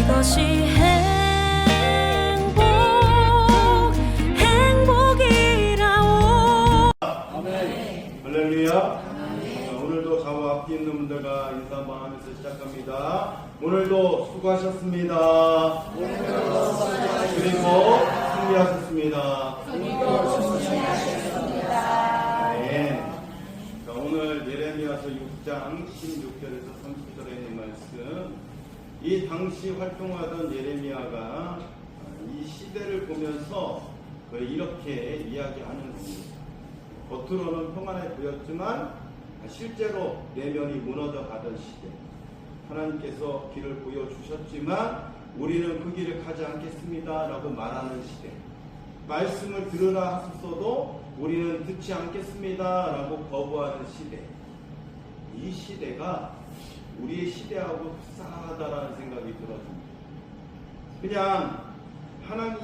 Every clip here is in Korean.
이것이 행복이라오. 아멘. 할렐루야. 오늘도 저와 앞에 있는 분들과 인사 한번 하면서 시작합니다. 오늘도 수고하셨습니다. 그리고 승리하셨습니다. 네. 자, 오늘 예레미야서 6장 16절에서 30절에 있는 말씀. 이 당시 활동하던 예레미야가 이 시대를 보면서 이렇게 이야기하는 겁니다. 겉으로는 평안해 보였지만 실제로 내면이 무너져 가던 시대. 하나님께서 길을 보여주셨지만 우리는 그 길을 가지 않겠습니다 라고 말하는 시대. 말씀을 들으라 하셨어도 우리는 듣지 않겠습니다 라고 거부하는 시대. 이 시대가 우리의 시대하고 흡사하다라는 생각이 들어집니다. 그냥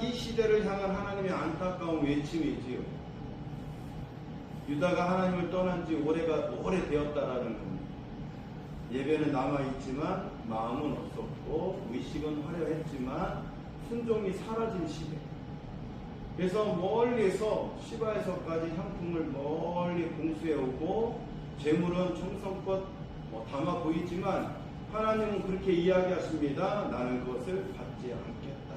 이 시대를 향한 하나님의 안타까운 외침이지요. 유다가 하나님을 떠난 지 오래되었다라는 겁니다. 예배는 남아있지만 마음은 없었고 의식은 화려했지만 순종이 사라진 시대. 그래서 멀리서 시바에서까지 향품을 멀리 공수해오고 재물은 청성껏 담아 보이지만 하나님은 그렇게 이야기하십니다. 나는 그것을 받지 않겠다.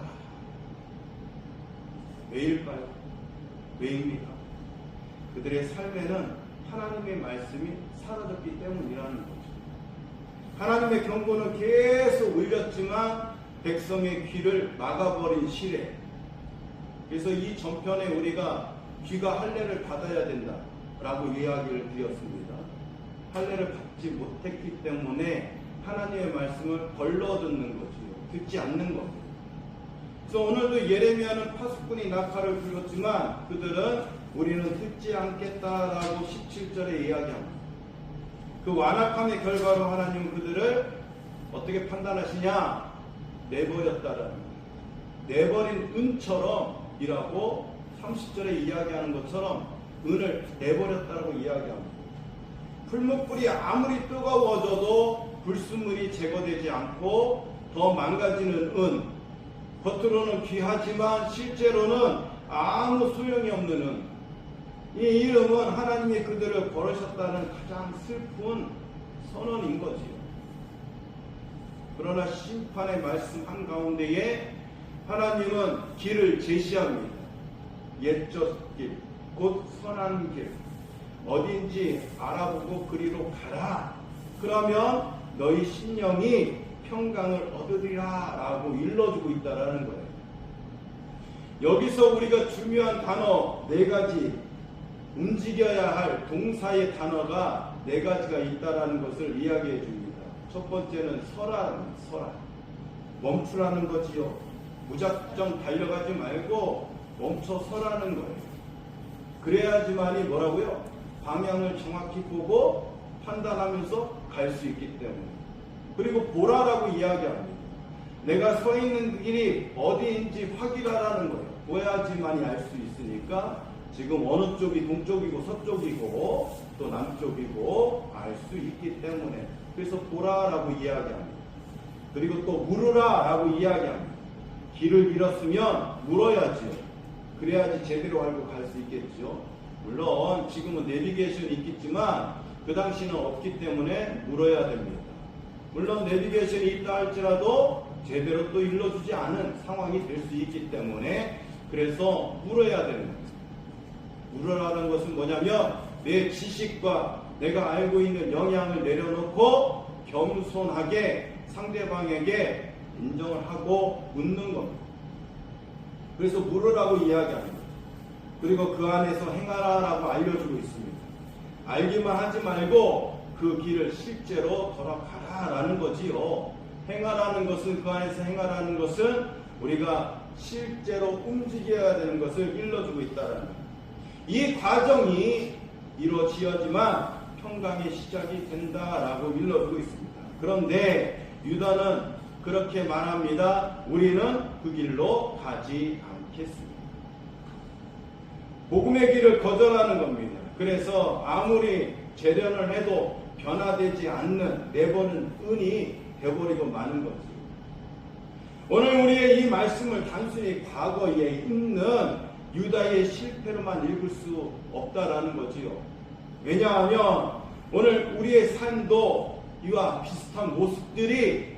왜일까요? 왜입니까? 그들의 삶에는 하나님의 말씀이 사라졌기 때문이라는 거죠. 하나님의 경고는 계속 울렸지만 백성의 귀를 막아버린 시대. 그래서 이 전편에 우리가 귀가 할례를 받아야 된다라고 이야기를 드렸습니다. 할례를 받지 못했기 때문에 하나님의 말씀을 걸러 듣는 거지요. 듣지 않는 거죠. 그래서 오늘도 예레미야는 파수꾼이 낙하를 불렀지만 그들은 우리는 듣지 않겠다라고 17절에 이야기합니다. 그 완악함의 결과로 하나님은 그들을 어떻게 판단하시냐? 내버렸다라는 거예요. 내버린 은처럼 이라고 30절에 이야기하는 것처럼 은을 내버렸다라고 이야기합니다. 풀무불이 아무리 뜨거워져도 불순물이 제거되지 않고 더 망가지는 은, 겉으로는 귀하지만 실제로는 아무 소용이 없는 은. 이 이름은 하나님이 그들을 버리셨다는 가장 슬픈 선언인 거지요. 그러나 심판의 말씀 한가운데에 하나님은 길을 제시합니다. 옛적 길, 곧 선한 길. 어딘지 알아보고 그리로 가라. 그러면 너희 심령이 평강을 얻으리라 라고 일러주고 있다라는 거예요. 여기서 우리가 중요한 단어 4가지, 움직여야 할 동사의 단어가 4가지가 있다라는 것을 이야기해 줍니다. 첫 번째는 서라. 멈추라는 거지요. 무작정 달려가지 말고 멈춰 서라는 거예요. 그래야지만이 뭐라고요? 방향을 정확히 보고 판단하면서 갈 수 있기 때문에. 그리고 보라라고 이야기합니다. 내가 서 있는 길이 어디인지 확인하라는 거예요. 보야지만이 알 수 있으니까 지금 어느 쪽이 동쪽이고 서쪽이고 또 남쪽이고 알 수 있기 때문에. 그래서 보라라고 이야기합니다. 그리고 또 물으라라고 이야기합니다. 길을 잃었으면 물어야지요. 그래야지 제대로 알고 갈 수 있겠죠. 물론 지금은 내비게이션이 있겠지만 그 당시는 없기 때문에 물어야 됩니다. 물론 내비게이션이 있다 할지라도 제대로 또 일러주지 않은 상황이 될 수 있기 때문에 그래서 물어야 되는 거예요. 물으라는 것은 뭐냐면 내 지식과 내가 알고 있는 영향을 내려놓고 겸손하게 상대방에게 인정을 하고 묻는 겁니다. 그래서 물으라고 이야기합니다. 그리고 그 안에서 행하라라고 알려주고 있습니다. 알기만 하지 말고 그 길을 실제로 걸어가라라는 거지요. 행하라는 것은, 그 안에서 행하라는 것은 우리가 실제로 움직여야 되는 것을 일러주고 있다라는 거예요. 이 과정이 이루어져야지만 평강의 시작이 된다라고 일러주고 있습니다. 그런데 유다는 그렇게 말합니다. 우리는 그 길로 가지 않겠습니다. 복음의 길을 거절하는 겁니다. 그래서 아무리 재련을 해도 변화되지 않는 내버린 은이 되어버리고 마는 거지. 오늘 우리의 이 말씀을 단순히 과거에 있는 유다의 실패로만 읽을 수 없다라는 거지요. 왜냐하면 오늘 우리의 삶도 이와 비슷한 모습들이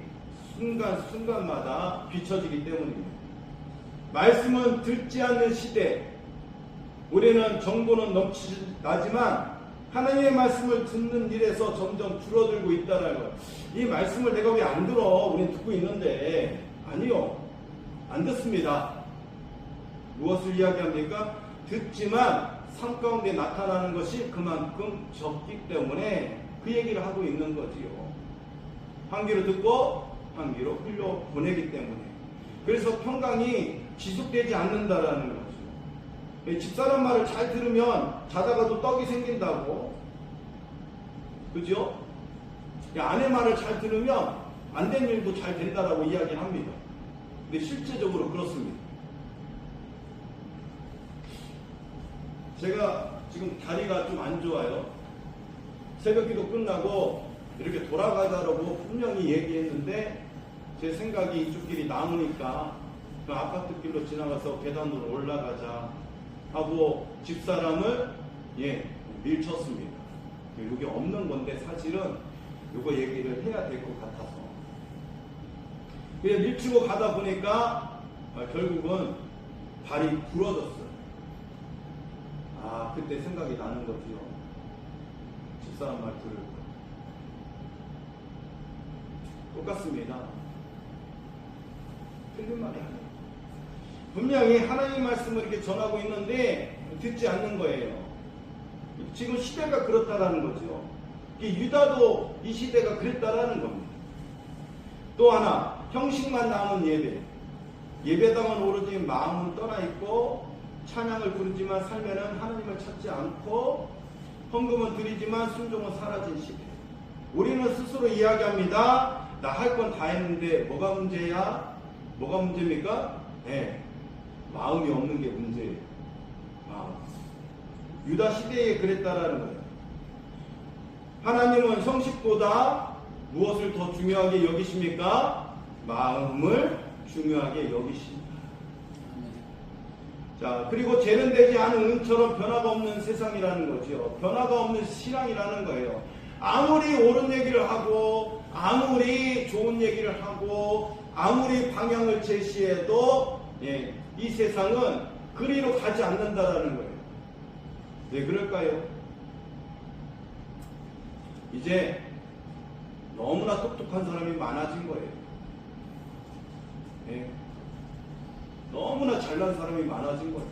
순간순간마다 비춰지기 때문입니다. 말씀은 듣지 않는 시대, 우리는 정보는 넘치나지만 하나님의 말씀을 듣는 일에서 점점 줄어들고 있다는 것. 이 말씀을 내가 왜 안 들어? 우리는 듣고 있는데. 아니요, 안 듣습니다. 무엇을 이야기합니까? 듣지만 삶 가운데 나타나는 것이 그만큼 적기 때문에 그 얘기를 하고 있는 거지요. 한 귀로 듣고 한 귀로 흘려 보내기 때문에. 그래서 평강이 지속되지 않는다라는 거죠. 집사람 말을 잘 들으면 자다가도 떡이 생긴다고, 그죠? 아내 말을 잘 들으면 안 된 일도 잘 된다라고 이야기합니다. 근데 실제적으로 그렇습니다. 제가 지금 다리가 좀 안 좋아요. 새벽기도 끝나고 이렇게 돌아가자라고 분명히 얘기했는데 제 생각이 이쪽 길이 남으니까 그 아파트 길로 지나가서 계단으로 올라가자 하고 집사람을 밀쳤습니다. 여기 없는 건데 사실은 이거 얘기를 해야 될 것 같아서 밀치고 가다 보니까 결국은 발이 부러졌어요. 그때 생각이 나는 거지요. 집사람 말 들을 거. 똑같습니다. 틀린 말이 아니에요. 분명히 하나님 말씀을 이렇게 전하고 있는데 듣지 않는 거예요. 지금 시대가 그렇다라는 거죠. 유다도 이 시대가 그랬다라는 겁니다. 또 하나, 형식만 남은 예배. 예배당은 오로지 마음은 떠나 있고 찬양을 부르지만 삶에는 하나님을 찾지 않고 헌금은 드리지만 순종은 사라진 시대. 우리는 스스로 이야기합니다. 나 할 건 다 했는데 뭐가 문제야? 뭐가 문제입니까? 마음이 없는 게 문제예요. 유다 시대에 그랬다라는 거예요. 하나님은 형식보다 무엇을 더 중요하게 여기십니까? 마음을 중요하게 여기십니다. 자, 그리고 재련되지 않은 은처럼 변화가 없는 세상이라는 거죠. 변화가 없는 신앙이라는 거예요. 아무리 옳은 얘기를 하고 아무리 좋은 얘기를 하고 아무리 방향을 제시해도 이 세상은 그리로 가지 않는다라는 거예요. 왜 그럴까요? 이제 너무나 똑똑한 사람이 많아진 거예요. 너무나 잘난 사람이 많아진 거예요.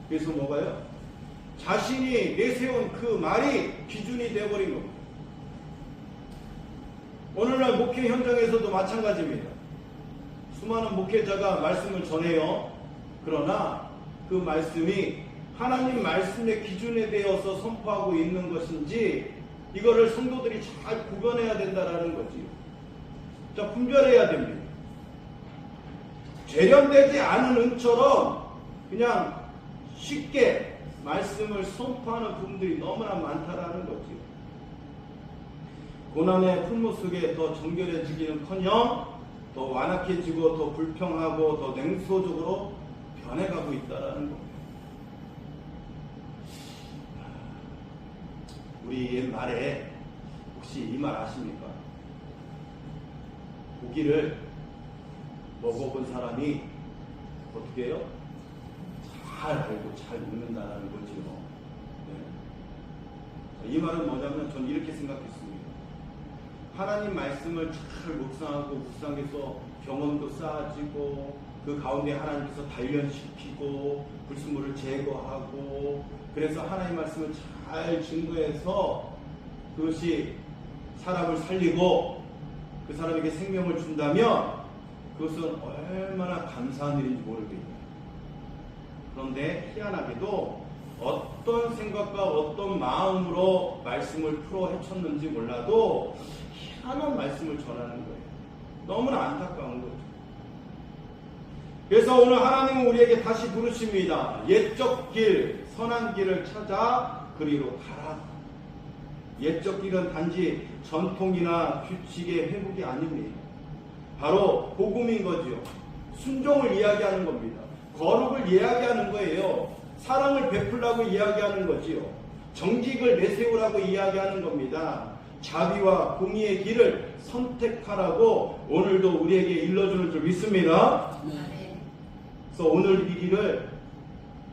그래서 뭐가요? 자신이 내세운 그 말이 기준이 되어버린 겁니다. 오늘날 목회 현장에서도 마찬가지입니다. 수많은 목회자가 말씀을 전해요. 그러나 그 말씀이 하나님 말씀의 기준에 대어서 선포하고 있는 것인지 이거를 성도들이 잘 구분해야 된다라는 거지요. 자, 분별해야 됩니다. 재련되지 않은 은처럼 그냥 쉽게 말씀을 선포하는 부분들이 너무나 많다라는 거지요. 고난의 풀무 속에 더 정결해지기는커녕 더 완악해지고 더 불평하고 더 냉소적으로 변해가고 있다라는 겁니다. 우리 옛말에 혹시 이 말 아십니까? 고기를 먹어본 사람이 어떻게 해요? 잘 알고 잘 먹는다는 거지요. 이 말은 뭐냐면 전 이렇게 생각했습니다. 하나님 말씀을 잘 묵상하고 묵상해서 경험도 쌓아지고 그 가운데 하나님께서 단련시키고 불순물을 제거하고 그래서 하나님 말씀을 잘 증거해서 그것이 사람을 살리고 그 사람에게 생명을 준다면 그것은 얼마나 감사한 일인지 모르겠네요. 그런데 희한하게도 어떤 생각과 어떤 마음으로 말씀을 풀어 헤쳤는지 몰라도 희한한 말씀을 전하는 거예요. 너무나 안타까운 거죠. 그래서 오늘 하나님은 우리에게 다시 부르십니다. 옛적 길, 선한 길을 찾아 그리로 가라. 옛적 길은 단지 전통이나 규칙의 회복이 아닙니다. 바로 복음인 거지요. 순종을 이야기하는 겁니다. 거룩을 이야기하는 거예요. 사랑을 베풀라고 이야기하는 거지요. 정직을 내세우라고 이야기하는 겁니다. 자비와 공의의 길을 선택하라고 오늘도 우리에게 일러주는 줄 믿습니다. 그래서 오늘 이 길을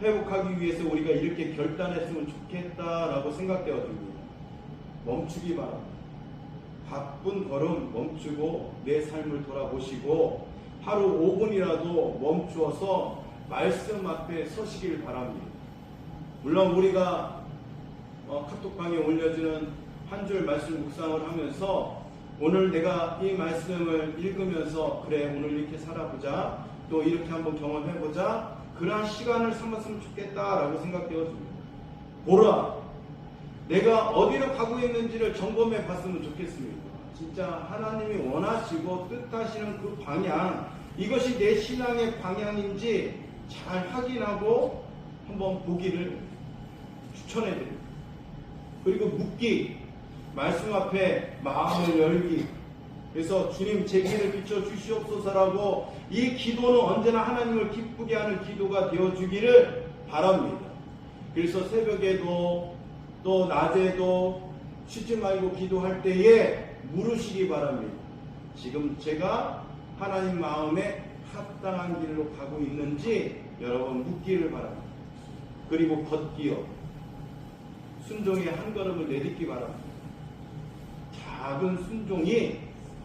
회복하기 위해서 우리가 이렇게 결단했으면 좋겠다라고 생각되어집니다. 멈추기 바랍니다. 바쁜 걸음 멈추고 내 삶을 돌아보시고 하루 5분이라도 멈추어서 말씀 앞에 서시길 바랍니다. 물론 우리가 카톡방에 올려지는 한 줄 말씀 묵상을 하면서 오늘 내가 이 말씀을 읽으면서 그래 오늘 이렇게 살아보자, 또 이렇게 한번 경험해보자, 그러한 시간을 삼았으면 좋겠다라고 생각되어집니다. 보라, 내가 어디로 가고 있는지를 점검해 봤으면 좋겠습니다. 진짜 하나님이 원하시고 뜻하시는 그 방향, 이것이 내 신앙의 방향인지 잘 확인하고 한번 보기를 추천해드립니다. 그리고 묻기, 말씀 앞에 마음을 열기, 그래서 주님 제 길을 비춰 주시옵소서라고 이 기도는 언제나 하나님을 기쁘게 하는 기도가 되어주기를 바랍니다. 그래서 새벽에도 또 낮에도 쉬지 말고 기도할 때에 물으시기 바랍니다. 지금 제가 하나님 마음에 합당한 길로 가고 있는지 여러분 묻기를 바랍니다. 그리고 걷기요, 순종의 한 걸음을 내딛기 바랍니다. 작은 순종이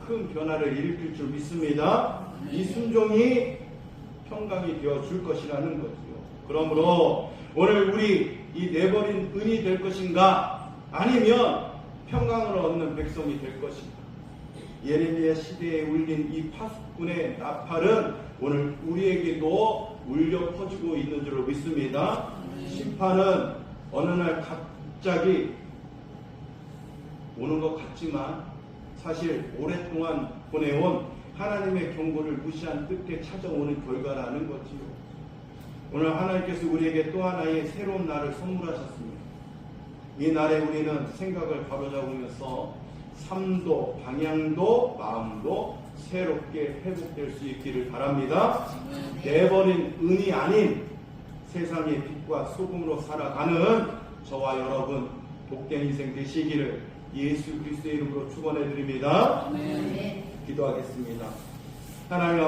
큰 변화를 일으킬 줄 믿습니다. 이 순종이 평강이 되어 줄 것이라는 거지요. 그러므로 오늘 우리 이 내버린 은이 될 것인가, 아니면 평강을 얻는 백성이 될 것인가. 예레미야 시대에 울린 이 파수꾼의 나팔은 오늘 우리에게도 울려 퍼지고 있는 줄로 믿습니다. 심판은 어느 날 갑자기 오는 것 같지만 사실 오랫동안 보내온 하나님의 경고를 무시한 끝에 찾아오는 결과라는 거지요. 오늘 하나님께서 우리에게 또 하나의 새로운 날을 선물하셨습니다. 이 날에 우리는 생각을 바로잡으면서 삶도 방향도 마음도 새롭게 회복될 수 있기를 바랍니다. 내버린 은이 아닌 세상의 빛과 소금으로 살아가는 저와 여러분 복된 인생 되시기를 예수 그리스도의 이름으로 축원해 드립니다. 기도하겠습니다. 하나님